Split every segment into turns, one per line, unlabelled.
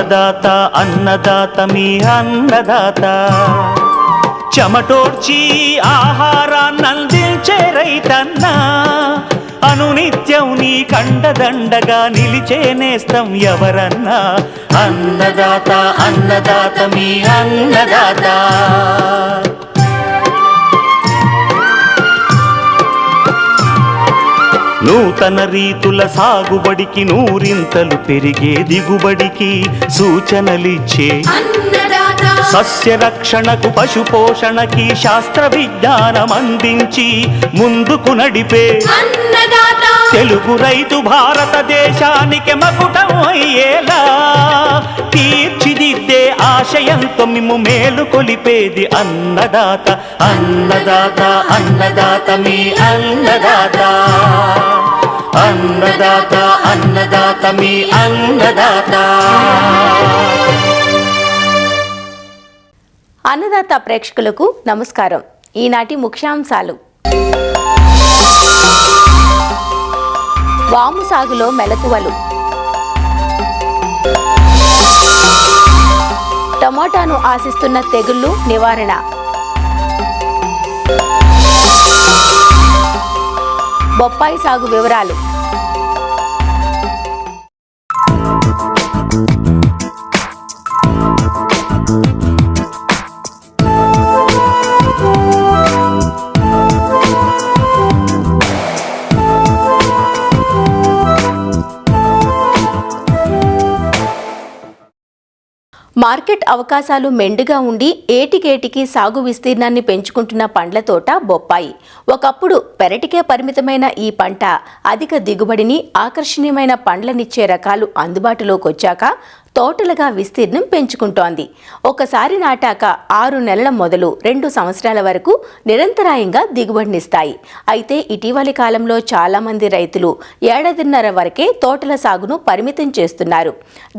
అన్నదాత అన్నదాత మీ అన్నదాత చెమటోడ్చి ఆహారాన్నందించే రైతన్న అనునిత్యం నీ కండదండగా నిలిచే నేస్తం ఎవరన్నా అన్నదాత అన్నదాత మీ అన్నదాత. నూతన రీతుల సాగుబడికి నూరింతలు పెరిగే దిగుబడికి సూచనలిచ్చే సస్య రక్షణకు పశు పోషణకి శాస్త్ర విజ్ఞానం అందించి ముందుకు నడిపే తెలుగు రైతు భారతదేశానికి మకుటం అయ్యేలా తీర్చిదిద్దే ఆశయంతో మిమ్ము మేలు కొలిపేది అన్నదాత అన్నదాత అన్నదాత మీ అన్నదాత అన్నదాత అన్నదాత మీ అన్నదాత.
అన్నదాత ప్రేక్షకులకు నమస్కారం. ఈనాటి ముఖ్యాంశాలు: వాము సాగులో మెలకువలు, టమోటాను ఆశిస్తున్న తెగుళ్లు నివారణ, బొప్పాయి సాగు వివరాలు. మార్కెట్ అవకాశాలు మెండుగా ఉండి ఏటికేటికి సాగు విస్తీర్ణాన్ని పెంచుకుంటున్న పండ్ల తోట బొప్పాయి. ఒకప్పుడు పెరటికే పరిమితమైన ఈ పంట అధిక దిగుబడిని, ఆకర్షణీయమైన పండ్లనిచ్చే రకాలు అందుబాటులోకి వచ్చాక తోటలుగా విస్తీర్ణం పెంచుకుంటోంది. ఒకసారి నాటాక 6 నెలల మొదలు 2 సంవత్సరాల వరకు నిరంతరాయంగా దిగుబడినిస్తాయి. అయితే ఇటీవలి కాలంలో చాలామంది రైతులు 1.5 వరకే తోటల సాగును పరిమితం చేస్తున్నారు.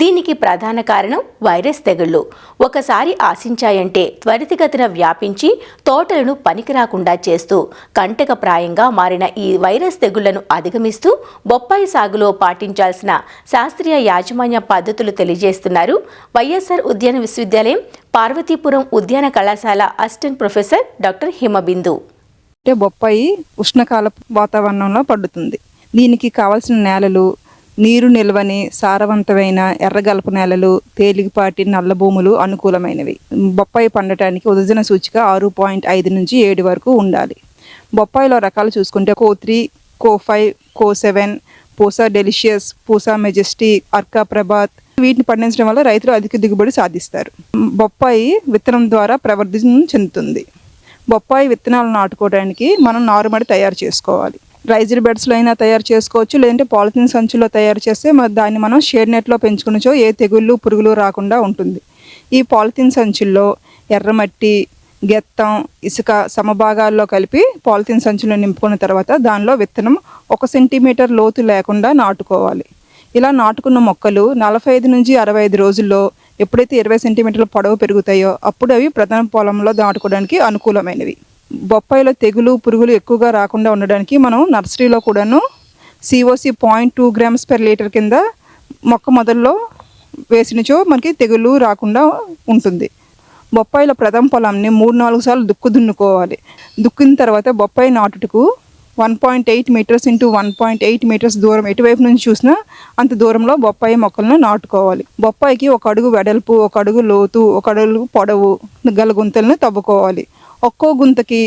దీనికి ప్రధాన కారణం వైరస్ తెగుళ్లు. ఒకసారి ఆశించాయంటే త్వరితగతిన వ్యాపించి తోటలను పనికిరాకుండా చేస్తూ కంటకప్రాయంగా మారిన ఈ వైరస్ తెగుళ్లను అధిగమిస్తూ బొప్పాయి సాగులో పాటించాల్సిన శాస్త్రీయ యాజమాన్య పద్ధతులు తెలియజేస్తున్నారు వైఎస్ఆర్ ఉద్యాన విశ్వవిద్యాలయం పార్వతీపురం ఉద్యాన కళాశాల అసిస్టెంట్ ప్రొఫెసర్ డాక్టర్ హిమబిందు.
బొప్పాయి ఉష్ణకాల వాతావరణంలో పండుతుంది. దీనికి కావాల్సిన నేలలు నీరు నిల్వని సారవంతమైన ఎర్రగలపు నేలలు, తేలికపాటి నల్ల భూములు అనుకూలమైనవి. బొప్పాయి పండటానికి ఉదజన సూచిక 6.5 నుంచి 7 వరకు ఉండాలి. బొప్పాయిలో రకాలు చూసుకుంటే కో3, కో5, కో7, పూసా డెలిషియస్, పూసా మెజెస్టిక్, అర్కా ప్రభాత్ వీటిని పండించడం వల్ల రైతులు అధిక దిగుబడి సాధిస్తారు. బొప్పాయి విత్తనం ద్వారా ప్రవర్ధన చెందుతుంది. బొప్పాయి విత్తనాలు నాటుకోవడానికి మనం నారుమడి తయారు చేసుకోవాలి. రైజర్ బెడ్స్లో అయినా తయారు చేసుకోవచ్చు, లేదంటే పాలిథిన్ సంచుల్లో తయారు చేస్తే దాన్ని మనం షేడ్ నెట్లో పెంచుకునొచ్చో ఏ తెగుళ్ళు పురుగులు రాకుండా ఉంటుంది. ఈ పాలిథిన్ సంచుల్లో ఎర్రమట్టి, గెత్తం, ఇసుక సమభాగాల్లో కలిపి పాలిథిన్ సంచుల్లో నింపుకున్న తర్వాత దానిలో విత్తనం 1 సెంటీమీటర్ లోతు లేకుండా నాటుకోవాలి. ఇలా నాటుకున్న మొక్కలు 45 నుంచి 65 రోజుల్లో ఎప్పుడైతే 20 సెంటీమీటర్ల పొడవు పెరుగుతాయో అప్పుడు అవి ప్రధాన పొలంలో నాటుకోవడానికి అనుకూలమైనవి. బొప్పాయిలో తెగులు పురుగులు ఎక్కువగా రాకుండా ఉండడానికి మనం నర్సరీలో కూడాను COC 0.2 grams per లీటర్ కింద మొక్క మొదల్లో వేసినచో మనకి తెగులు రాకుండా ఉంటుంది. బొప్పాయిల ప్రథమ పొలాన్ని 3-4 సార్లు దున్నుకోవాలి. దుక్కిన తర్వాత బొప్పాయి నాటుటకు 1.8 మీటర్స్ ఇంటూ 1.8 మీటర్స్ దూరం ఎటువైపు నుంచి చూసినా అంత దూరంలో బొప్పాయి మొక్కలను నాటుకోవాలి. బొప్పాయికి 1 అడుగు వెడల్పు, 1 అడుగు లోతు, 1 అడుగు పొడవు గల గుంతలను తవ్వుకోవాలి. ఒక్కో గుంతకి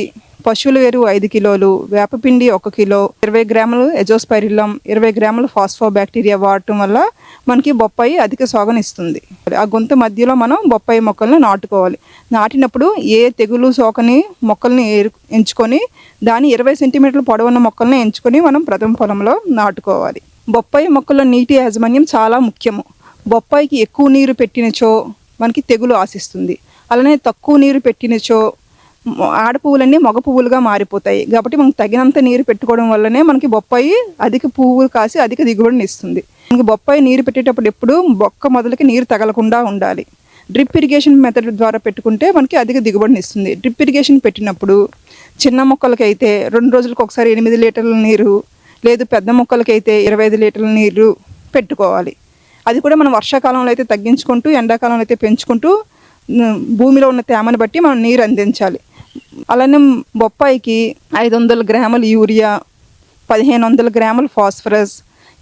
పశువుల ఎరువు 5 కిలోలు, వేపపిండి 1 కిలో, 20 గ్రాములు ఎజోస్పైరిల్లం, 20 గ్రాములు ఫాస్ఫోబాక్టీరియా వాడటం వల్ల మనకి బొప్పాయి అధిక సోకనిస్తుంది. ఆ గుంత మధ్యలో మనం బొప్పాయి మొక్కలను నాటుకోవాలి. నాటినప్పుడు ఏ తెగులు సోకని మొక్కల్ని ఎంచుకొని దాని 20 సెంటీమీటర్ల పొడవున్న మొక్కల్ని ఎంచుకొని మనం ప్రథమ పొలంలో నాటుకోవాలి. బొప్పాయి మొక్కల్లో నీటి యాజమాన్యం చాలా ముఖ్యము. బొప్పాయికి ఎక్కువ నీరు పెట్టినచో మనకి తెగులు ఆశిస్తుంది. అలానే తక్కువ నీరు పెట్టినచో ఆడ పువ్వులన్నీ మగ పువ్వులుగా మారిపోతాయి. కాబట్టి మనకు తగినంత నీరు పెట్టుకోవడం వల్లనే మనకి బొప్పాయి అధిక పువ్వులు కాసి అధిక దిగుబడిని ఇస్తుంది. మనకి బొప్పాయి నీరు పెట్టేటప్పుడు ఎప్పుడు బొక్క మొదలకి నీరు తగలకుండా ఉండాలి. డ్రిప్ ఇరిగేషన్ మెథడ్ ద్వారా పెట్టుకుంటే మనకి అధిక దిగుబడిని ఇస్తుంది. డ్రిప్ ఇరిగేషన్ పెట్టినప్పుడు చిన్న మొక్కలకైతే 2 రోజులకు ఒకసారి 8 లీటర్ల నీరు, లేదు పెద్ద మొక్కలకైతే 25 లీటర్ల నీరు పెట్టుకోవాలి. అది కూడా మనం వర్షాకాలంలో అయితే తగ్గించుకుంటూ ఎండాకాలంలో అయితే పెంచుకుంటూ భూమిలో ఉన్న తేమను బట్టి మనం నీరు అందించాలి. అలానే బొప్పాయికి 500 గ్రాముల యూరియా, 1500 గ్రాముల ఫాస్ఫరస్,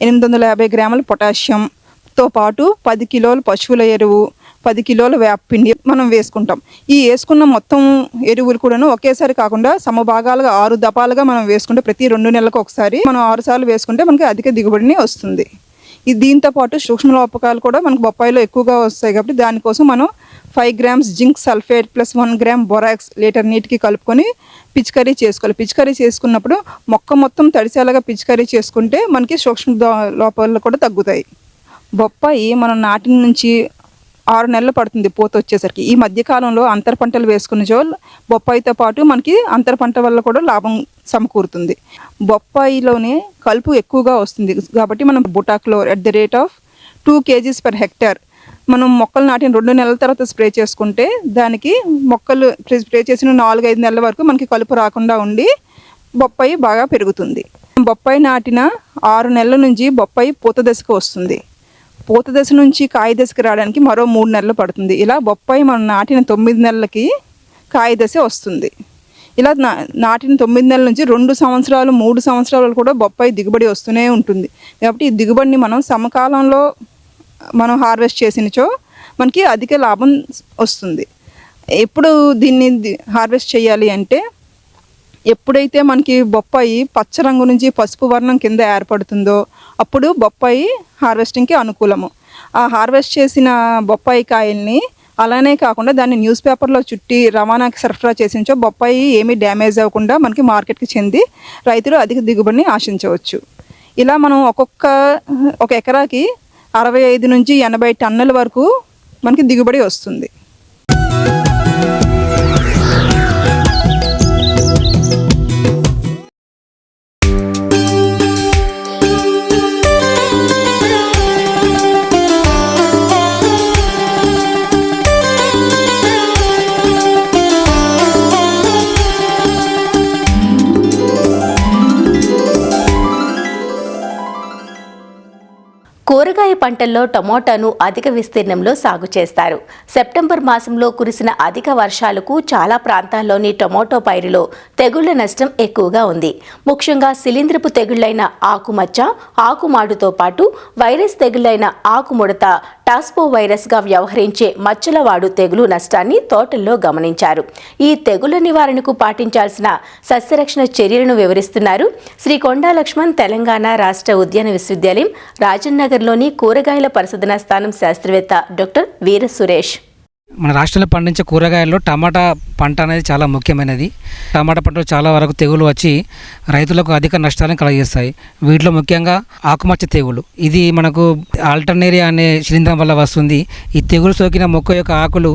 850 గ్రాముల పొటాషియంతో పాటు 10 కిలోల పశువుల ఎరువు, 10 కిలోల వేపపిండి మనం వేసుకుంటాం. ఈ వేసుకున్న మొత్తం ఎరువులు కూడాను ఒకేసారి కాకుండా సమభాగాలుగా 6 దపాలుగా మనం వేసుకుంటే ప్రతి 2 నెలలకు ఒకసారి మనం 6 సార్లు వేసుకుంటే మనకి అధిక దిగుబడిని వస్తుంది. దీంతో పాటు సూక్ష్మ లోపకాలు కూడా మనకు బొప్పాయిలో ఎక్కువగా వస్తాయి కాబట్టి దానికోసం మనం 5 grams zinc sulphate plus 1 gram borax litre నీటికి కలుపుకొని పిచికారీ చేసుకోవాలి. పిచికారీ చేసుకున్నప్పుడు మొత్తం తడిసేలాగా పిచికారీ చేసుకుంటే మనకి సూక్ష్మ లోపాలు కూడా తగ్గుతాయి. బొప్పాయి మనం నాటిన నుంచి 6 నెలలు పడుతుంది పూత వచ్చేసరికి. ఈ మధ్యకాలంలో అంతర పంటలు వేసుకున్న బొప్పాయితో పాటు మనకి అంతర పంట వల్ల కూడా లాభం సమకూరుతుంది. బొప్పాయిలోనే కలుపు ఎక్కువగా వస్తుంది కాబట్టి మనం బుటాక్లోర్ @ 2 kgs per hectare మనం మొక్కలు నాటిన 2 నెలల తర్వాత స్ప్రే చేసుకుంటే దానికి మొక్కలు స్ప్రే చేసిన 4-5 నెలల వరకు మనకి కలుపు రాకుండా ఉండి బొప్పాయి బాగా పెరుగుతుంది. బొప్పాయి నాటిన 6 నెలల నుంచి బొప్పాయి పూత దశకు వస్తుంది. పూత దశ నుంచి కాయ దశకి రావడానికి మరో 3 నెలలు పడుతుంది. ఇలా బొప్పాయి మనం నాటిన 9 నెలలకి కాయ దశ వస్తుంది. ఇలా నాటిన 9 నెలల నుంచి 2 సంవత్సరాలు 3 సంవత్సరాలు కూడా బొప్పాయి దిగుబడి వస్తూనే ఉంటుంది. కాబట్టి ఈ దిగుబడిని మనం సమకాలంలో మనం హార్వెస్ట్ చేసినచో మనకి అధిక లాభం వస్తుంది. ఎప్పుడు దీన్ని హార్వెస్ట్ చేయాలి అంటే ఎప్పుడైతే మనకి బొప్పాయి పచ్చ రంగు నుంచి పసుపు వర్ణం కింద ఏర్పడుతుందో అప్పుడు బొప్పాయి హార్వెస్టింగ్కి అనుకూలము. ఆ హార్వెస్ట్ చేసిన బొప్పాయి కాయల్ని అలానే కాకుండా దాన్ని న్యూస్ పేపర్లో చుట్టి రవాణాకి సరఫరా చేసినచో బొప్పాయి ఏమీ డ్యామేజ్ అవ్వకుండా మనకి మార్కెట్కి చెంది రైతులు అధిక దిగుబడిని ఆశించవచ్చు. ఇలా మనం ఒక ఎకరాకి 65 నుంచి 80 టన్నుల వరకు మనకి దిగుబడి వస్తుంది.
కూరగాయ పంటల్లో టమోటాను అధిక విస్తీర్ణంలో సాగు చేస్తారు. సెప్టెంబర్ మాసంలో కురిసిన అధిక వర్షాలకు చాలా ప్రాంతాల్లోని టమోటో పైరులో తెగుళ్ల నష్టం ఎక్కువగా ఉంది. ముఖ్యంగా శిలీంధ్రపు తెగుళ్లైన ఆకుమచ్చ, ఆకుమాడుతో పాటు వైరస్ తెగుళ్లైన ఆకుముడత, టాస్పో వైరస్గా వ్యవహరించే మచ్చలవాడు తెగులు నష్టాన్ని తోటల్లో గమనించారు. ఈ తెగుళ్ల నివారణకు పాటించాల్సిన సస్యరక్షణ చర్యలను వివరిస్తున్నారు శ్రీ కొండా లక్ష్మణ్ తెలంగాణ రాష్ట్ర ఉద్యాన విశ్వవిద్యాలయం రాజన్నగర్లోని కూరగాయల పరిశోధనా స్థానం శాస్త్రవేత్త డాక్టర్ వీర సురేష్.
మన రాష్ట్రంలో పండించే కూరగాయల్లో టమాటా పంట అనేది చాలా ముఖ్యమైనది. టమాటా పంటలో చాలా వరకు తెగులు వచ్చి రైతులకు అధిక నష్టాలను కలుగజేస్తాయి. వీటిలో ముఖ్యంగా ఆకుమచ్చ తెగులు, ఇది మనకు ఆల్టర్నేరియా అనే శిలీంధ్రం వల్ల వస్తుంది. ఈ తెగులు సోకిన మొక్క యొక్క ఆకులు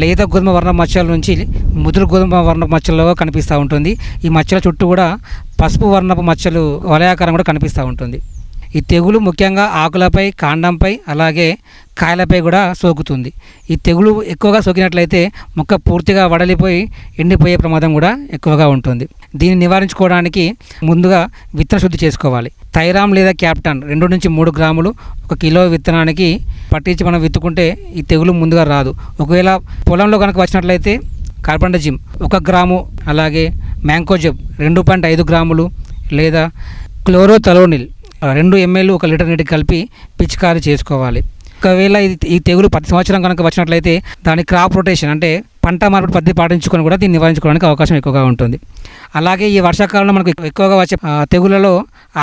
లేత గోధుమ వర్ణ మచ్చల నుంచి ముదురు గోధుమ వర్ణ మచ్చలుగా కనిపిస్తూ ఉంటుంది. ఈ మచ్చల చుట్టూ కూడా పసుపు వర్ణపు మచ్చలు వలయాకారం కూడా కనిపిస్తూ ఉంటుంది. ఈ తెగులు ముఖ్యంగా ఆకులపై, కాండంపై, అలాగే కాయలపై కూడా సోకుతుంది. ఈ తెగులు ఎక్కువగా సోకినట్లయితే మొక్క పూర్తిగా వడలిపోయి ఎండిపోయే ప్రమాదం కూడా ఎక్కువగా ఉంటుంది. దీన్ని నివారించుకోవడానికి ముందుగా విత్తన శుద్ధి చేసుకోవాలి. థైరామ్ లేదా క్యాప్టాన్ 2 నుంచి 3 గ్రాములు 1 కిలో విత్తనానికి పట్టించి మనం విత్తుకుంటే ఈ తెగులు ముందుగా రాదు. ఒకవేళ పొలంలో కనుక వచ్చినట్లయితే కార్బండజిమ్ 1 గ్రాము, అలాగే మ్యాంకోజెబ్ 2.5 గ్రాములు లేదా క్లోరోథలోనిల్ 2 ml 1 లీటర్ నీటికి కలిపి పిచికారీ చేసుకోవాలి. ఒకవేళ ఈ తెగులు ప్రతి సంవత్సరం కనుక వచ్చినట్లయితే దాని క్రాప్ రొటేషన్ అంటే పంట మార్పిడి పద్ధతి పాటించుకొని కూడా దీన్ని నివారించుకోవడానికి అవకాశం ఎక్కువగా ఉంటుంది. అలాగే ఈ వర్షాకాలంలో మనకు ఎక్కువగా వచ్చే తెగులలో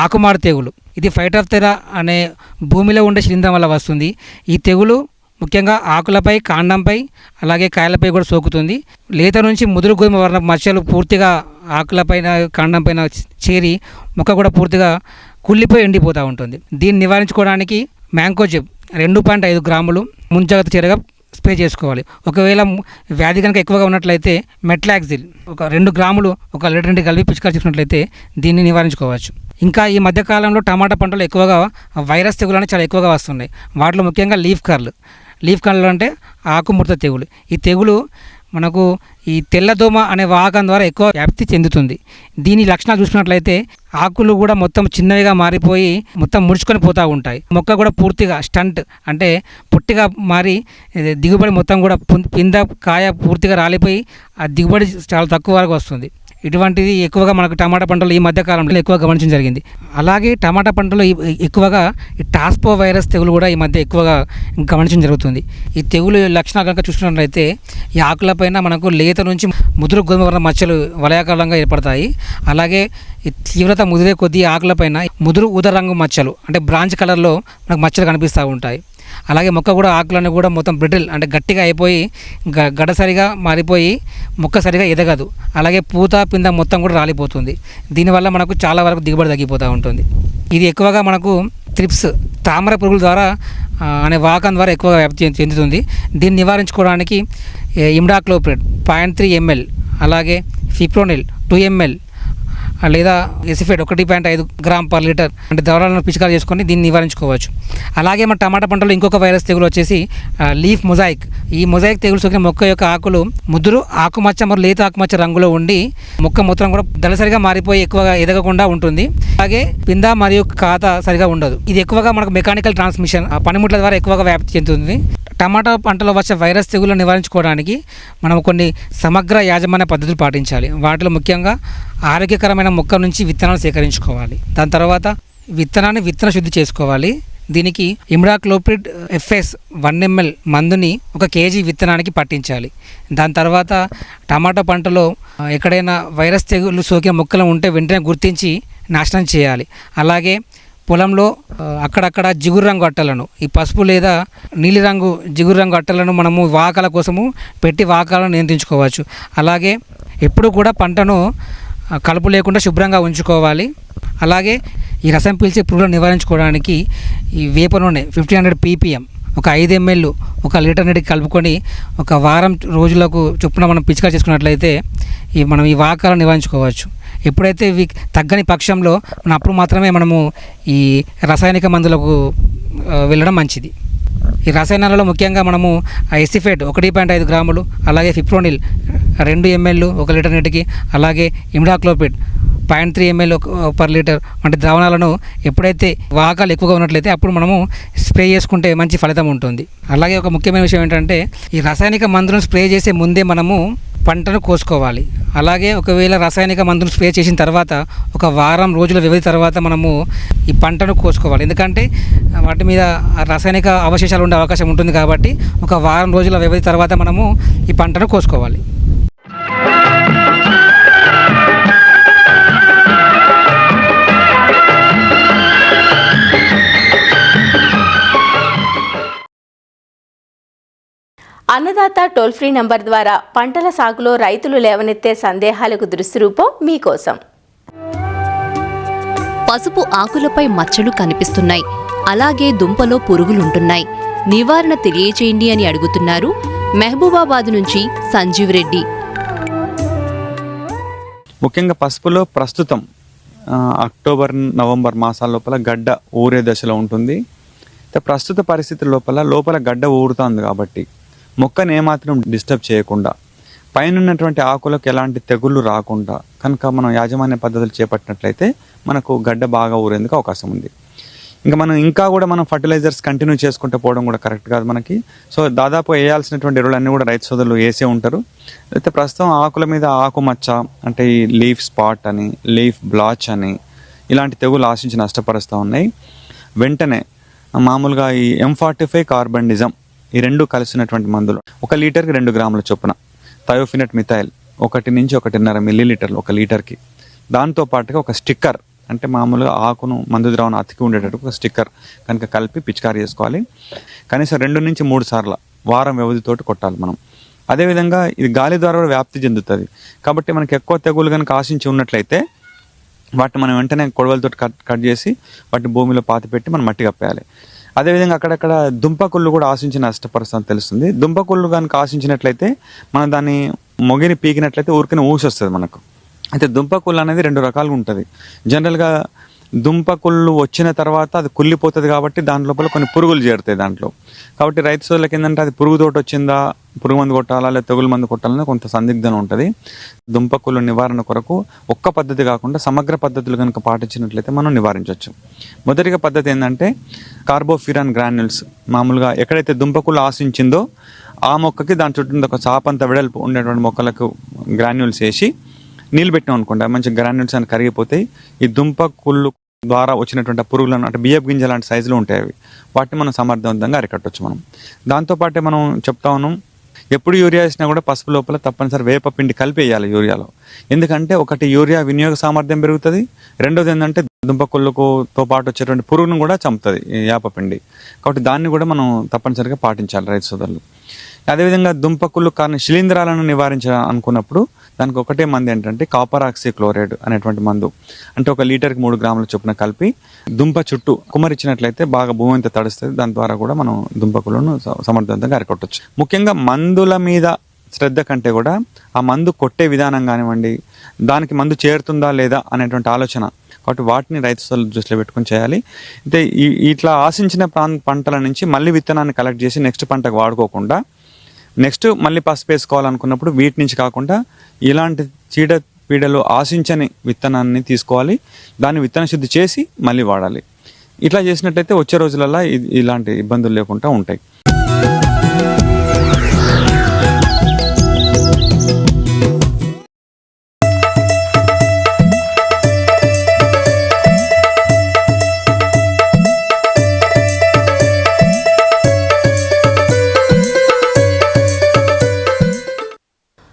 ఆకుమాడు తెగులు, ఇది ఫైటోప్తెరా అనే భూమిలో ఉండే శిలీంధ్రం వల్ల వస్తుంది. ఈ తెగులు ముఖ్యంగా ఆకులపై, కాండంపై, అలాగే కాయలపై కూడా సోకుతుంది. లేత నుంచి ముదురు గోధుమ వర్ణ మచ్చలు పూర్తిగా ఆకులపైన, కాండం పైన చేరి మొక్క కూడా పూర్తిగా కుళ్ళిపోయి ఎండిపోతూ ఉంటుంది. దీన్ని నివారించుకోవడానికి మ్యాంకోజెబ్ 2.5 గ్రాములు ముంజాగ్రత్త చర్యగా స్ప్రే చేసుకోవాలి. ఒకవేళ వ్యాధి కనుక ఎక్కువగా ఉన్నట్లయితే మెట్లాక్సిల్ 2 గ్రాములు 1 లీటర్ నీటికి కలిపి పిచికారీ చేసుకున్నట్లయితే దీన్ని నివారించుకోవచ్చు. ఇంకా ఈ మధ్యకాలంలో టమాటా పంటలు ఎక్కువగా వైరస్ తెగులు అనేవి చాలా ఎక్కువగా వస్తున్నాయి. వాటిలో ముఖ్యంగా లీఫ్ కర్ల్ అంటే ఆకుముడత తెగులు. ఈ తెగులు మనకు ఈ తెల్లదోమ అనే వాహకం ద్వారా ఎక్కువ వ్యాప్తి చెందుతుంది. దీని లక్షణాలు చూసుకున్నట్లయితే ఆకులు కూడా మొత్తం చిన్నవిగా మారిపోయి మొత్తం ముడుచుకొని పోతూ ఉంటాయి. మొక్క కూడా పూర్తిగా స్టంట్ అంటే పొట్టిగా మారి దిగుబడి మొత్తం కూడా పింద కాయ పూర్తిగా రాలిపోయి ఆ దిగుబడి చాలా తక్కువ వరకు వస్తుంది. ఇటువంటిది ఎక్కువగా మనకు టమాటా పంటలు ఈ మధ్య కాలంలో ఎక్కువ గమనించడం జరిగింది. అలాగే టమాటా పంటలో ఎక్కువగా ఈ టాస్పో వైరస్ తెగులు కూడా ఈ మధ్య ఎక్కువగా గమనించడం జరుగుతుంది. ఈ తెగులు లక్షణాలు కనుక చూసుకున్నట్లయితే ఈ ఆకులపైన మనకు లేత నుంచి ముదురు గోధుమ వర్ణ మచ్చలు వలయాకారంగా ఏర్పడతాయి. అలాగే ఈ తీవ్రత ముదిరే కొద్దీ ఆకులపైన ముదురు ఊదా రంగు మచ్చలు అంటే బ్రాంచ్ కలర్లో మనకు మచ్చలు కనిపిస్తూ ఉంటాయి. అలాగే మొక్క కూడా ఆకులన్నీ కూడా మొత్తం బ్రిటిల్ అంటే గట్టిగా అయిపోయి గడసరిగా మారిపోయి మొక్క సరిగా ఎదగదు. అలాగే పూత పింద మొత్తం కూడా రాలిపోతుంది. దీనివల్ల మనకు చాలా వరకు దిగుబడి తగ్గిపోతూ ఉంటుంది. ఇది ఎక్కువగా మనకు త్రిప్స్ తామర పురుగుల ద్వారా అనే వాహకం ద్వారా ఎక్కువగా వ్యాప్తి చెందుతుంది. దీన్ని నివారించుకోవడానికి ఇమిడాక్లోప్రిడ్ 0.3 ml అలాగే ఫిప్రోనిల్ 2 ml లేదా ఎసిఫేట్ 1.5 గ్రామ్ పర్ లీటర్ అంటే ద్రవాలను పిచికారీ చేసుకొని దీన్ని నివారించుకోవచ్చు. అలాగే మన టమాటా పంటలో ఇంకొక వైరస్ తెగులు వచ్చేసి లీఫ్ మొజాయిక్. ఈ మొజాయిక్ తెగులు సోకిన మొక్క యొక్క ఆకులు ముదురు ఆకుమచ్చ మరియు లేత ఆకుమచ్చ రంగులో ఉండి మొక్క మొత్తం కూడా దళసరిగా మారిపోయి ఎక్కువగా ఎదగకుండా ఉంటుంది. అలాగే పింద మరియు కాత సరిగా ఉండదు. ఇది ఎక్కువగా మనకు మెకానికల్ ట్రాన్స్మిషన్ పనిముట్ల ద్వారా ఎక్కువగా వ్యాప్తి చెందుతుంది. టమాటా పంటలో వచ్చే వైరస్ తెగులను నివారించుకోవడానికి మనం కొన్ని సమగ్ర యాజమాన్య పద్ధతులు పాటించాలి. వాటిలో ముఖ్యంగా ఆరోగ్యకరమైన మొక్క నుంచి విత్తనాలు సేకరించుకోవాలి. దాని తర్వాత విత్తన శుద్ధి చేసుకోవాలి. దీనికి ఇమిడాక్లోప్రిడ్ FS 1 ml మందుని 1 kg విత్తనానికి పట్టించాలి. దాని తర్వాత టమాటా పంటలో ఎక్కడైనా వైరస్ తెగులు సోకిన మొక్కలు ఉంటే వెంటనే గుర్తించి నాశనం చేయాలి. అలాగే పొలంలో అక్కడక్కడ జిగురు రంగు అట్టలను ఈ పసుపు లేదా నీలిరంగు జిగురు రంగు అట్టలను మనము వాహకాల కోసము పెట్టి వాహకాలను నియంత్రించుకోవచ్చు. అలాగే ఎప్పుడు కూడా పంటను కలుపు లేకుండా శుభ్రంగా ఉంచుకోవాలి. అలాగే ఈ రసం పీల్చే పురుగులను నివారించుకోవడానికి ఈ వేప నూనె 1500 ppm 5 ml 1 లీటర్ నీటికి కలుపుకొని 1 వారం రోజులకు చొప్పున మనం పిచికారీ చేసుకున్నట్లయితే మనం ఈ వాహకాలను నివారించుకోవచ్చు. ఎప్పుడైతే ఇవి తగ్గని పక్షంలో అప్పుడు మాత్రమే మనము ఈ రసాయనిక మందులకు వెళ్ళడం మంచిది. ఈ రసాయనాలలో ముఖ్యంగా మనము ఎసిఫేట్ 1.5 గ్రాములు అలాగే ఫిప్రోనిల్ 2 ml 1 లీటర్ నీటికి అలాగే ఇమిడాక్లోప్రిడ్ 0.3 ml పర్ లీటర్ వంటి ద్రావణాలను ఎప్పుడైతే వాహకాలు ఎక్కువగా ఉన్నట్లయితే అప్పుడు మనము స్ప్రే చేసుకుంటే మంచి ఫలితం ఉంటుంది. అలాగే ఒక ముఖ్యమైన విషయం ఏంటంటే ఈ రసాయనిక మందులను స్ప్రే చేసే ముందే మనము పంటను కోసుకోవాలి. అలాగే ఒకవేళ రసాయనిక మందులు స్ప్రే చేసిన తర్వాత 1 వారం రోజుల వ్యవధి తర్వాత మనము ఈ పంటను కోసుకోవాలి. ఎందుకంటే వాటి మీద రసాయనిక అవశేషాలు ఉండే అవకాశం ఉంటుంది కాబట్టి 1 వారం రోజుల వ్యవధి తర్వాత మనము ఈ పంటను కోసుకోవాలి.
అన్నదాత టోల్ ఫ్రీ నంబర్ ద్వారా పంటల సాగులో రైతులు లేవనెత్తే సందేహాలకు దృష్టిరూపం మీకోసం.
పసుపు ఆకులపై మచ్చలు కనిపిస్తున్నాయి, అలాగే దుంపలో పురుగులుంటున్నాయి, నివారణ తెలియచేయండి అని అడుగుతున్నారు మహబూబాబాద్ నుంచి సంజీవ్ రెడ్డి.
ముఖ్యంగా పసుపులో ప్రస్తుతం అక్టోబర్ నవంబర్ మాసాల లోపల గడ్డ ఊరే దశలో ఉంటుంది. ప్రస్తుత పరిస్థితుల లోపల గడ్డ ఊరుతుంది కాబట్టి మొక్కను ఏమాత్రం డిస్టర్బ్ చేయకుండా పైన ఉన్నటువంటి ఆకులకు ఎలాంటి తెగుళ్ళు రాకుండా కనుక మనం యాజమాన్య పద్ధతులు చేపట్టినట్లయితే మనకు గడ్డ బాగా ఊరేందుకు అవకాశం ఉంది. ఇంకా కూడా మనం ఫర్టిలైజర్స్ కంటిన్యూ చేసుకుంటూ పోవడం కూడా కరెక్ట్ కాదు మనకి. సో దాదాపు వేయాల్సినటువంటి ఎరువులన్నీ కూడా రైతు సోదరులు వేసే ఉంటారు. అయితే ప్రస్తుతం ఆకుల మీద ఆకుమచ్చ అంటే ఈ లీఫ్ స్పాట్ అని లీఫ్ బ్లాచ్ అని ఇలాంటి తెగులు ఆశించి నష్టపరుస్తూ ఉన్నాయి. వెంటనే మామూలుగా ఈ M45 కార్బండిజం ఈ 2 కలిసినటువంటి మందులు 1 లీటర్కి 2 గ్రాముల చొప్పున థయోఫినట్ మిథైల్ 1 నుంచి 1.5 మిల్లీలీటర్లు 1 లీటర్కి, దాంతో పాటుగా ఒక స్టిక్కర్ అంటే మామూలుగా ఆకును మందు ద్రావణం అతికి ఉండేటట్టు ఒక స్టిక్కర్ కనుక కలిపి పిచికారీ చేసుకోవాలి. కనీసం 2 నుంచి 3 సార్లు వారం వ్యవధితోటి కొట్టాలి మనం. అదేవిధంగా ఇది గాలి ద్వారా వ్యాప్తి చెందుతుంది కాబట్టి మనకి ఎక్కువ తెగులు కనుక ఆశించి ఉన్నట్లయితే వాటిని మనం వెంటనే కొడవలతో కట్ చేసి వాటిని భూమిలో పాతిపెట్టి మనం మట్టి కప్పేయాలి. అదేవిధంగా అక్కడక్కడ దుంపకుళ్ళు కూడా ఆశించి నష్టపరుస్తుందని తెలుస్తుంది. దుంపకుళ్ళు కనుక ఆశించినట్లయితే మనం దాన్ని మొగిని పీకినట్లయితే ఊరికనే ఊసి వస్తుంది మనకు. అయితే దుంపకుళ్ళు అనేది 2 రకాలుగా ఉంటుంది. జనరల్గా దుంపకుళ్ళు వచ్చిన తర్వాత అది కుళ్ళిపోతుంది కాబట్టి దాని లోపల కొన్ని పురుగులు చేరుతాయి దాంట్లో. కాబట్టి రైతు సోదరులకు ఏంటంటే అది పురుగు తోటి వచ్చిందా, పురుగు మందు కొట్టాలా లేదా తెగులు మందు కొట్టాలని కొంత సందిగ్ధం ఉంటుంది. దుంపకుళ్ళు నివారణ కొరకు ఒక్క పద్ధతి కాకుండా సమగ్ర పద్ధతులు కనుక పాటించినట్లయితే మనం నివారించవచ్చు. మొదటిగా పద్ధతి ఏంటంటే కార్బోఫ్యూరాన్ గ్రాన్యూల్స్. మామూలుగా ఎక్కడైతే దుంపకుళ్ళు ఆశించిందో ఆ మొక్కకి దాని చుట్టూ ఒక చాపంత వెడల్పు ఉండేటువంటి మొక్కలకు గ్రాన్యూల్స్ వేసి నీళ్ళు పెట్టినాం అనుకోండి, మంచి గ్రాన్యూల్స్ అని కరిగిపోతాయి. ఈ దుంపకుళ్ళు ద్వారా వచ్చినటువంటి పురుగులను అంటే బియ్యపు గింజ లాంటి సైజులో ఉంటాయి అవి, వాటిని మనం సమర్థవంతంగా అరికట్టవచ్చు. మనం దాంతోపాటే మనం చెప్తా ఉన్నాం, ఎప్పుడు యూరియా వేసినా కూడా పసుపు లోపల తప్పనిసరి వేప పిండి కలిపి వేయాలి యూరియాలో. ఎందుకంటే ఒకటి యూరియా వినియోగ సామర్థ్యం పెరుగుతుంది, రెండోది ఏంటంటే దుంపకుళ్ళతో పాటు వచ్చేటువంటి పురుగును కూడా చంపుతుంది ఈ వేప పిండి. కాబట్టి దాన్ని కూడా మనం తప్పనిసరిగా పాటించాలి రైతు సోదరులు. అదేవిధంగా దుంపకుళ్ళు కారణం శిలీంధ్రాలను నివారించాలనుకున్నప్పుడు దానికి ఒకటే మందు ఏంటంటే కాపర్ ఆక్సీక్లోరైడ్ అనేటువంటి మందు. అంటే 1 లీటర్కి 3 గ్రాముల చొప్పున కలిపి దుంప చుట్టూ కుమరిచ్చినట్లయితే బాగా భూమి అంతా తడుస్తుంది. దాని ద్వారా కూడా మనం దుంపకులను సమర్థవంతంగా అరికట్టవచ్చు. ముఖ్యంగా మందుల మీద శ్రద్ధ కంటే కూడా ఆ మందు కొట్టే విధానం కానివ్వండి, దానికి మందు చేరుతుందా లేదా అనేటువంటి ఆలోచన. కాబట్టి వాటిని రైతు సోదరులు దృష్టిలో పెట్టుకుని చేయాలి. అయితే ఇట్లా ఆశించిన పంటల నుంచి మళ్ళీ విత్తనాన్ని కలెక్ట్ చేసి నెక్స్ట్ పంటకు వాడుకోకుండా నెక్స్ట్ మళ్ళీ పసుపు వేసుకోవాలనుకున్నప్పుడు వీటి నుంచి కాకుండా ఇలాంటి చీడపీడలు ఆశించని విత్తనాన్ని తీసుకోవాలి, దాన్ని విత్తన శుద్ధి చేసి మళ్ళీ వాడాలి. ఇట్లా చేసినట్లయితే వచ్చే రోజులలో ఇలాంటి ఇబ్బందులు లేకుండా ఉంటాయి.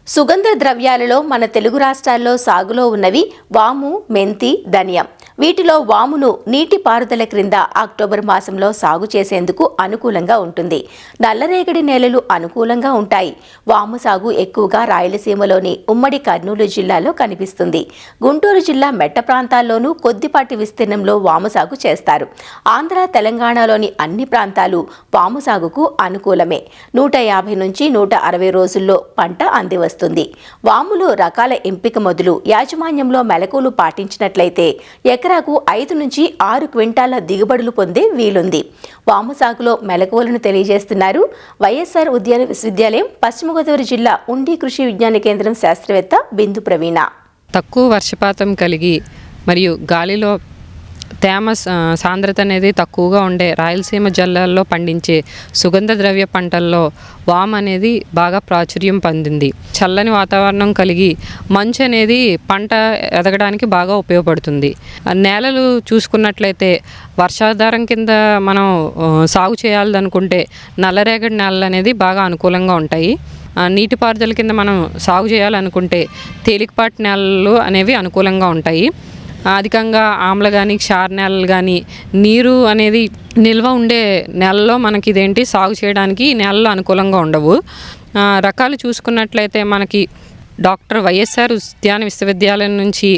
సుగంధ ద్రవ్యాలలో మన తెలుగు రాష్ట్రాల్లో సాగులో ఉన్నవి వాము, మెంతి, ధనియం. వీటిలో వామును నీటిపారుదల క్రింద అక్టోబర్ మాసంలో సాగు చేసేందుకు అనుకూలంగా ఉంటుంది. నల్లరేగడి నేలలు అనుకూలంగా ఉంటాయి. వాము సాగు ఎక్కువగా రాయలసీమలోని ఉమ్మడి కర్నూలు జిల్లాలో కనిపిస్తుంది. గుంటూరు జిల్లా మెట్ట ప్రాంతాల్లోనూ కొద్దిపాటి విస్తీర్ణంలో వాము సాగు చేస్తారు. ఆంధ్ర, తెలంగాణలోని అన్ని ప్రాంతాలు వాము సాగుకు అనుకూలమే. 150 నుంచి 160 రోజుల్లో పంట అందివస్తుంది. వాములో రకాల ఎంపిక మొదలు యాజమాన్యంలో మెలకువలు పాటించినట్లయితే ఎకరాకు 5 నుంచి 6 క్వింటాల దిగుబడులు పొందే వీలుంది. వాము సాగులో మెలకువలను తెలియజేస్తున్నారు వైఎస్ఆర్ ఉద్యాన విశ్వవిద్యాలయం పశ్చిమ గోదావరి జిల్లా ఉండి కృషి విజ్ఞాన కేంద్రం శాస్త్రవేత్త బిందు ప్రవీణ.
తక్కువ వర్షపాతం కలిగి మరియు గాలిలో తేమ సాంద్రత అనేది తక్కువగా ఉండే రాయలసీమ జిల్లాల్లో పండించే సుగంధ ద్రవ్య పంటల్లో వామ్ అనేది బాగా ప్రాచుర్యం పొందింది. చల్లని వాతావరణం కలిగి మంచు అనేది పంట ఎదగడానికి బాగా ఉపయోగపడుతుంది. నేలలు చూసుకున్నట్లయితే వర్షాధారం కింద మనం సాగు చేయాలనుకుంటే నల్లరేగడి నేలలు అనేది బాగా అనుకూలంగా ఉంటాయి. నీటిపారుదల కింద మనం సాగు చేయాలనుకుంటే తేలికపాటి నేలలు అనేవి అనుకూలంగా ఉంటాయి. అధికంగా ఆమ్ల కానీ క్షార నేలలు కానీ నీరు అనేది నిల్వ ఉండే నేలలో మనకి ఇదేంటి సాగు చేయడానికి ఈ నేలలు అనుకూలంగా ఉండవు. రకాలు చూసుకున్నట్లయితే మనకి డాక్టర్ వైఎస్ఆర్ ఉద్యాన విశ్వవిద్యాలయం నుంచి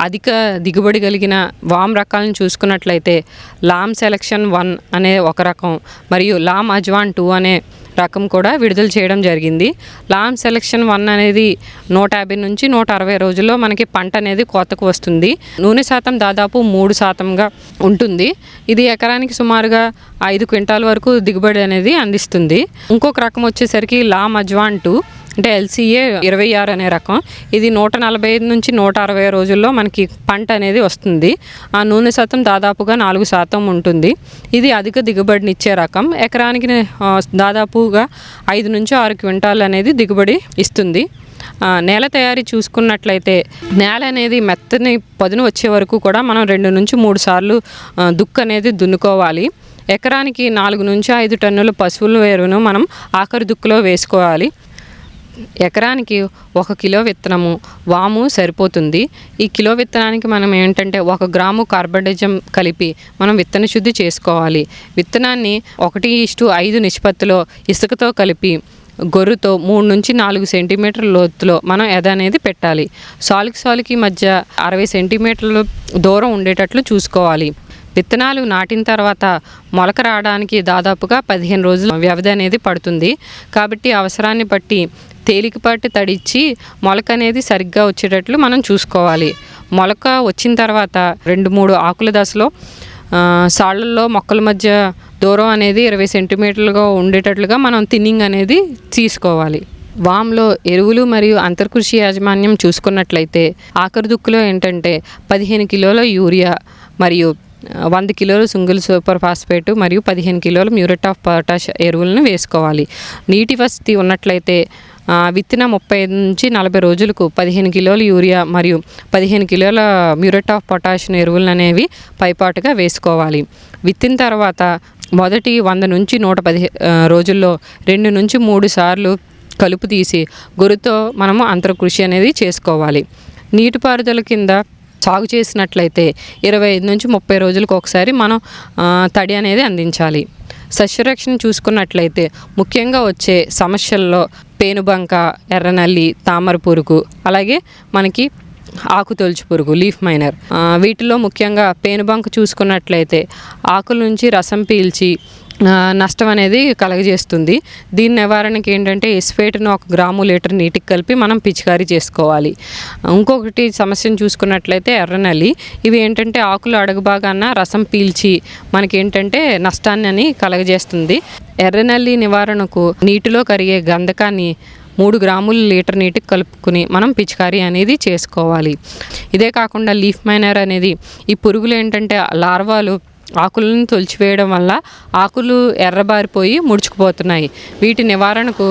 అధిక దిగుబడి కలిగిన వామ్ రకాలను చూసుకున్నట్లయితే లామ్ సెలక్షన్ 1 అనే ఒక రకం మరియు లామ్ అజ్వాన్ 2 అనే రకం కూడా విడుదల చేయడం జరిగింది. లామ్ సెలక్షన్ 1 అనేది 150 నుంచి 160 రోజుల్లో మనకి పంట అనేది కోతకు వస్తుంది. నూనె శాతం దాదాపు 3% ఉంటుంది. ఇది ఎకరానికి సుమారుగా 5 క్వింటాల వరకు దిగుబడి అనేది అందిస్తుంది. ఇంకొక రకం వచ్చేసరికి లామ్ అజ్వాన్ 2 అంటే LCA 26 అనే రకం. ఇది 145 నుంచి 160 రోజుల్లో మనకి పంట అనేది వస్తుంది. ఆ నూనె శాతం దాదాపుగా 4% ఉంటుంది. ఇది అధిక దిగుబడినిచ్చే రకం. ఎకరానికి దాదాపుగా 5 నుంచి 6 క్వింటాల్ అనేది దిగుబడి ఇస్తుంది. నేల తయారీ చూసుకున్నట్లయితే నేల అనేది మెత్తని పదును వచ్చే వరకు కూడా మనం 2 నుంచి 3 సార్లు దుక్కు అనేది దున్నుకోవాలి. ఎకరానికి 4 నుంచి 5 టన్నుల పశువుల ఎరువును మనం ఆఖరి దుక్కులో వేసుకోవాలి. ఎకరానికి 1 కిలో విత్తనము వాము సరిపోతుంది. ఈ కిలో విత్తనానికి మనం ఏంటంటే 1 గ్రాము కార్బనిజం కలిపి మనం విత్తన శుద్ధి చేసుకోవాలి. విత్తనాన్ని 1:5 నిష్పత్తిలో ఇసుకతో కలిపి గొర్రుతో 3 నుంచి 4 సెంటీమీటర్ల లోతులో మనం ఎద అనేది పెట్టాలి. సాలుకి మధ్య 60 సెంటీమీటర్ల దూరం ఉండేటట్లు చూసుకోవాలి. విత్తనాలు నాటిన తర్వాత మొలక రావడానికి దాదాపుగా 15 రోజుల వ్యవధి అనేది పడుతుంది. కాబట్టి అవసరాన్ని బట్టి తేలికపాటి తడిచ్చి మొలక అనేది సరిగ్గా వచ్చేటట్లు మనం చూసుకోవాలి. మొలక వచ్చిన తర్వాత 2-3 ఆకుల దశలో సాళ్ళల్లో మొక్కల మధ్య దూరం అనేది 20 సెంటీమీటర్లుగా ఉండేటట్లుగా మనం థిన్నింగ్ అనేది తీసుకోవాలి. వామ్లో ఎరువులు మరియు అంతర్కృషి యాజమాన్యం చూసుకున్నట్లయితే ఆఖరి దుక్కులో ఏంటంటే 15 కిలోల యూరియా మరియు 100 కిలోల సింగిల్ సూపర్ ఫాస్ఫేట్ మరియు 15 కిలోల మ్యూరేట్ ఆఫ్ పొటాష్ ఎరువులను వేసుకోవాలి. నీటి వసతి ఉన్నట్లయితే విత్తిన 35 నుంచి 40 రోజులకు 15 కిలోల యూరియా మరియు 15 కిలోల మ్యూరేట్ ఆఫ్ పొటాష్ ఎరువులు అనేవి పైపాటుగా వేసుకోవాలి. విత్తిన తర్వాత మొదటి 100 నుంచి 110 రోజుల్లో 2 నుంచి 3 సార్లు కలుపు తీసి గొర్రుతో మనము అంతర్కృషి అనేది చేసుకోవాలి. నీటిపారుదల కింద సాగు చేసినట్లయితే 25 నుంచి 30 రోజులకు ఒకసారి మనం తడి అనేది అందించాలి. సస్యరక్షణ చూసుకున్నట్లయితే ముఖ్యంగా వచ్చే సమస్యల్లో పేనుబంక, ఎర్రనల్లి, తామర పురుగు, అలాగే మనకి ఆకు తొలుచు పురుగు, లీఫ్ మైనర్. వీటిలో ముఖ్యంగా పేనుబంక చూసుకున్నట్లయితే ఆకుల నుంచి రసం పీల్చి నష్టం అనేది కలగజేస్తుంది. దీని నివారణకి ఏంటంటే ఎస్ఫేట్ను 1 గ్రాము లీటర్ నీటికి కలిపి మనం పిచికారీ చేసుకోవాలి. ఇంకొకటి సమస్యను చూసుకున్నట్లయితే ఎర్రనల్లి. ఇవి ఏంటంటే ఆకులు అడుగు భాగాన రసం పీల్చి మనకేంటంటే నష్టాన్ని అని కలగజేస్తుంది. ఎర్రనల్లి నివారణకు నీటిలో కరిగే గంధకాన్ని 3 గ్రాములు లీటర్ నీటికి కలుపుకుని మనం పిచికారీ అనేది చేసుకోవాలి. ఇదే కాకుండా లీఫ్ మైనర్ అనేది ఈ పురుగులు ఏంటంటే లార్వాలు ఆకులను తొలిచివేయడం వల్ల ఆకులు ఎర్రబారిపోయి ముడుచుకుపోతున్నాయి. వీటి నివారణకు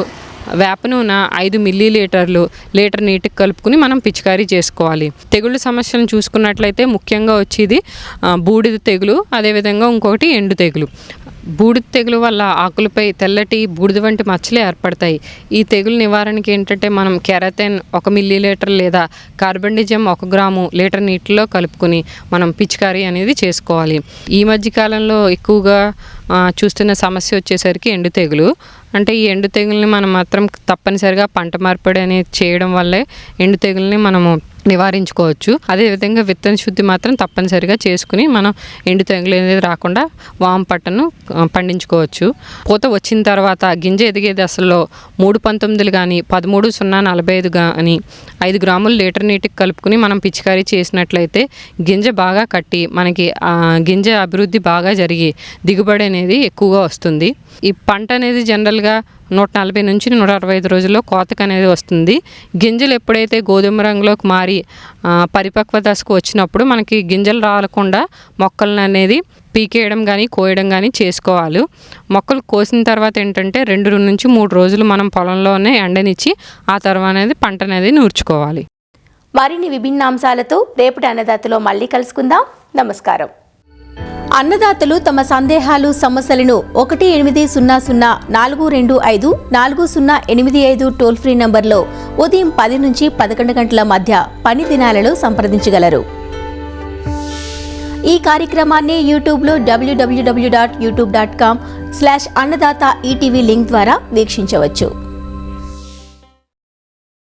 వేప నూనె 5 మిల్లీలీటర్లు లీటర్ నీటికి కలుపుకుని మనం పిచికారీ చేసుకోవాలి. తెగుళ్ళ సమస్యలను చూసుకున్నట్లయితే ముఖ్యంగా వచ్చేది బూడిద తెగులు, అదేవిధంగా ఇంకొకటి ఎండు తెగులు. బూడిద తెగులు వల్ల ఆకులపై తెల్లటి బూడిద వంటి మచ్చలు ఏర్పడతాయి. ఈ తెగులు నివారణకి ఏంటంటే మనం కెరటెన్ 1 మిల్లీలీటర్ లేదా కార్బండిజం 1 గ్రాము లీటర్ నీటిలో కలుపుకొని మనం పిచికారీ అనేది చేసుకోవాలి. ఈ మధ్య కాలంలో ఎక్కువగా చూస్తున్న సమస్య వచ్చేసరికి ఎండు తెగులు. అంటే ఈ ఎండు తెగుల్ని మనం మాత్రం తప్పనిసరిగా పంట మార్పిడి అనేది చేయడం వల్లే ఎండు తెగుల్ని మనము నివారించుకోవచ్చు. అదేవిధంగా విత్తన శుద్ధి మాత్రం తప్పనిసరిగా చేసుకుని మనం ఎండు తెగులు అనేది రాకుండా వామ పంటను పండించుకోవచ్చు. పూత వచ్చిన తర్వాత గింజ ఎదిగే దశలో 319 కానీ 13-0-45 కానీ 5 గ్రాములు లీటర్ నీటికి కలుపుకుని మనం పిచికారీ చేసినట్లయితే గింజ బాగా కట్టి మనకి గింజ అభివృద్ధి బాగా జరిగి దిగుబడి అనేది ఎక్కువగా వస్తుంది. ఈ పంట అనేది జనరల్గా 140 నుంచి 165 రోజుల్లో కోతకు అనేది వస్తుంది. గింజలు ఎప్పుడైతే గోధుమ రంగులోకి మారి పరిపక్వ దశకు వచ్చినప్పుడు మనకి గింజలు రాలకుండా మొక్కలను అనేది పీకేయడం కానీ కోయడం కానీ చేసుకోవాలి. మొక్కలు కోసిన తర్వాత ఏంటంటే 2 నుంచి 3 రోజులు మనం పొలంలోనే ఎండనిచ్చి ఆ తర్వాత అనేది పంట అనేది నూర్చుకోవాలి.
మరిన్ని విభిన్న అంశాలతో రేపటి అన్నదాతలో మళ్ళీ కలుసుకుందాం. నమస్కారం. అన్నదాతలు తమ సందేహాలు, సమస్యలను 1800-425-4085 టోల్ ఫ్రీ నంబర్లో ఉదయం 10 నుంచి 11 గంటల మధ్య పని దినాలలో సంప్రదించగలరు. ఈ కార్యక్రమాన్ని యూట్యూబ్లో www.youtube.com/అన్నదాత ఈటీవీ లింక్ ద్వారా వీక్షించవచ్చు.